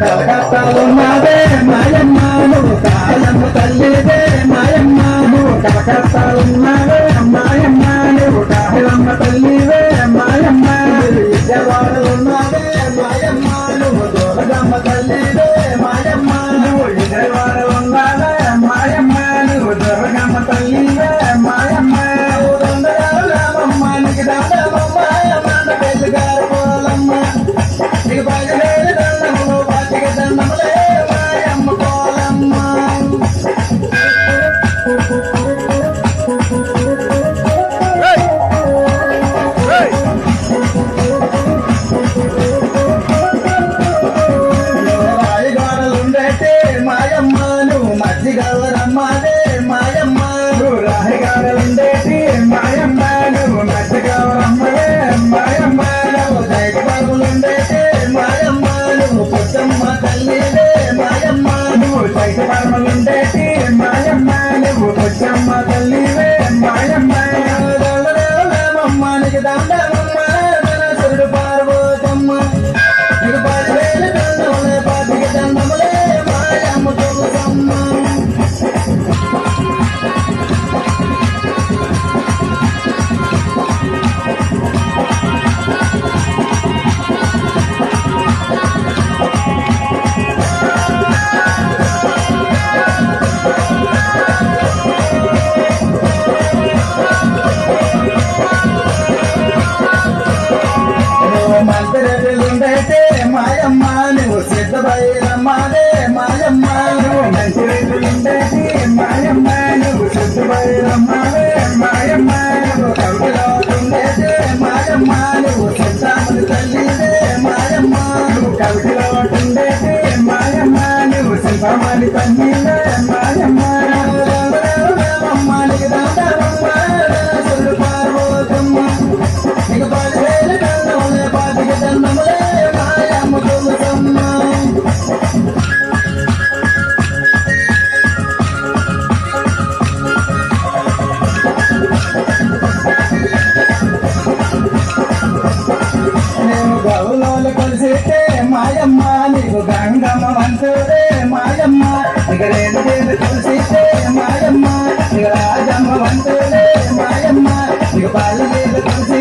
కష్టాలున్నావే మాయమ్మ నువ్వు కాలమ్మ తల్లివే మాయమ్మ నువ్వు కష్టాలున్నావే మాయమ్మ నువ్వు కాలమ్మ తల్లివే మాయమ్మ విజయవాడలున్నావే మాయమ్మ నువ్వు దూరగమ్మ తల్లివే మాయమ్మ నువ్వు విజయవాడలున్నావే మాయమ్మ నువ్వు దూరగమ్మ తల్లివే మాయమ్మ రామమ్మ నీకు దామమ్మ మన పెద్దగారు పోలమ్మ నీకు బాగా దండములు బాటికి దండములే మాయమ్మ పోలమ్మ రాయిగాడలుండేటే మాయమ్మ నువ్వు మధ్యగవరమ్మదే మాయమ్మ నువ్వు రాయిగాడలుండేటి మాయమ్మ నువ్వు మధ్యగవరమ్మదే మాయమ్మ నువ్వు దైవబాబులుండేటే మాయమ్మ నువ్వు పుట్టమ్మ తల్లివే మాయమ్మ నువ్వు దైవబాబులుండేటి మాయమ్మ నువ్వు పుట్టమ్మ తల్లివే మాయమ్మ నీకు దండమమ్మ ధనసురుడు పార్వతమ్మ నీకు 10,000 దండములే పాటికి దండములే మాయమ్మ తొలగమ్మ మంత్రులుండైతే మాయమ్మ నువ్వు సిద్ధబైరమ్మదే మాయమ్మ నువ్వు మంత్రులుండైతే మాయమ్మ నువ్వు సిద్ధబైరమ్మదే మాయమ్మ నువ్వు కవిలో ఉండేదే మాయమ్మ నువ్వు సిద్ధాములు తల్లిదే మాయమ్మ నువ్వు కవిలో ఉండేదే మాయమ్మ నువ్వు సిద్ధామని తల్లిదే మాయమ్మ నీకు దండమ్మ ధనసురుడు పార్వతమ్మ నీకు 10,000 దండములే పాటికి దండములే మాయమ్మ తొలగమ్మ నేను గౌలోలు కలిసితే మాయమ్మ నీకు గంగమ్మ వంతుడే మాయమ్మ ఇక రెండు కలిసితే మాయమ్మ ఇక రాజమ్మ వంతుడే మాయమ్మ ఇక బాల్య కలిసి